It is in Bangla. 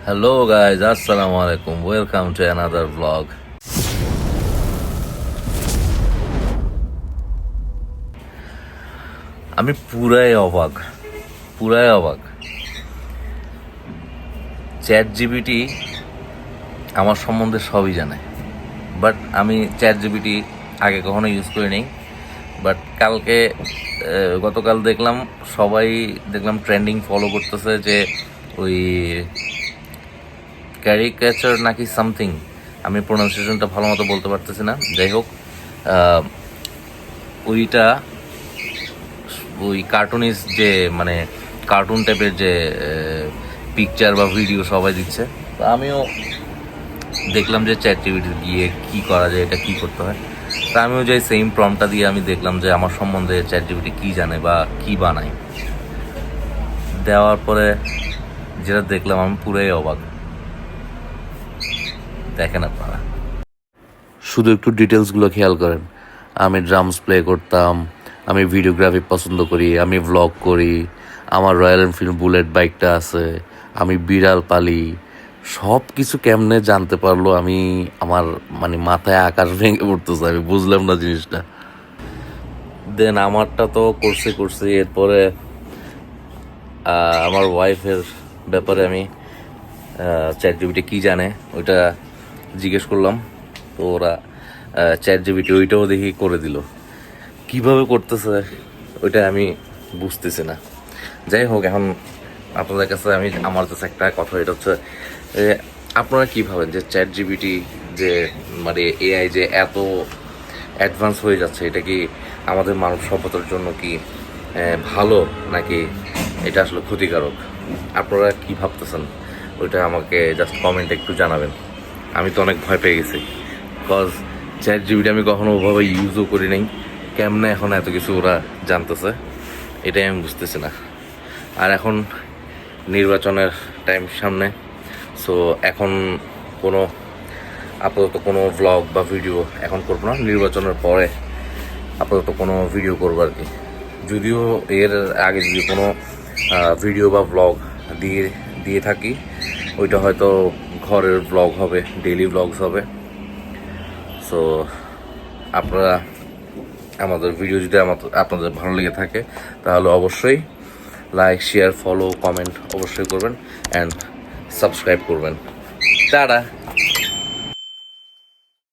হ্যালো গাইজ, আসসালামু আলাইকুম। Welcome to another blog. আমি পুরাই অবাক। চ্যাট জিপিটি আমার সম্বন্ধে সবই জানে, বাট আমি চ্যাট জিপিটি আগে কখনো ইউজ করিনি। বাট গতকাল দেখলাম ট্রেন্ডিং ফলো করতেছে যে ওই ক্যারিকেচার নাকি সামথিং, আমি প্রোনাউন্সিয়েশনটা ভালো মতো বলতে পারতেছি না। যাই হোক, ওইটা ওই কার্টুনিস্ট যে মানে কার্টুন টাইপের যে পিকচার বা ভিডিও সবাই দিচ্ছে। তো আমিও দেখলাম যে চ্যাট জিপিটি গিয়ে কী করা যায়, এটা কী করতে হয়। তা আমিও যে সেম প্রম্পটটা দিয়ে আমি দেখলাম যে আমার সম্বন্ধে চ্যাট জিপিটি কী জানে বা কী বানায়। দেওয়ার পরে যেটা দেখলাম আমি পুরাই অবাক। দেখেন আপনারা, শুধু একটু ডিটেলসগুলো খেয়াল করেন। আমি ড্রামস প্লে করতাম, আমি ভিডিওগ্রাফি পছন্দ করি, আমি ভ্লগ করি, আমার রয়্যাল এনফিল্ড বুলেট বাইকটা আছে, আমি বিড়াল পালি। সব কিছু কেমনে জানতে পারলো? আমার মাথায় আকাশ ভেঙে পড়তেছে, আমি বুঝলাম না জিনিসটা। দেন আমারটা তো করছি। এরপরে আমার ওয়াইফের ব্যাপারে আমি চ্যাট জিপিটি কী জানে ওইটা জিজ্ঞেস করলাম। তো ওরা চ্যাট জিপিটি ওইটাও দেখি করে দিল। কিভাবে করতেছে ওইটা আমি বুঝতেছি না। যাই হোক, এখন আপনাদের কাছে আমার কাছে একটা কথা, এটা হচ্ছে আপনারা কী ভাবেন যে চ্যাট জিপিটি যে এআই যে এত অ্যাডভান্স হয়ে যাচ্ছে, এটা কি আমাদের মানব সভ্যতার জন্য কি ভালো, নাকি এটা আসলে ক্ষতিকারক? আপনারা কি ভাবতেছেন ওইটা আমাকে জাস্ট কমেন্টে একটু জানাবেন। আমি তো অনেক ভয় পেয়ে গেছি, বিকজ চ্যাট জিপিটি আমি কখনো ওভাবে ইউজও করি নাই। কেমনে এখন এত কিছু ওরা জানতেছে, এটাই আমি বুঝতেছি না। আর এখন নির্বাচনের টাইম সামনে, সো এখন আপাতত কোনো ভ্লগ বা ভিডিও এখন করবো না। নির্বাচনের পরে আপাতত কোনো ভিডিও করবো আর কি। যদিও এর আগে যদি কোনো ভিডিও বা ভ্লগ দিয়ে থাকি, ওইটা হয়তো ঘরের ভ্লগ হবে, ডেইলি ভ্লগস হবে। সো আপনারা আমাদের ভিডিও যদি আপনাদের ভালো লেগে থাকে, তাহলে অবশ্যই লাইক, শেয়ার, ফলো, কমেন্ট অবশ্যই করবেন অ্যান্ড সাবস্ক্রাইব করবেন। টাটা।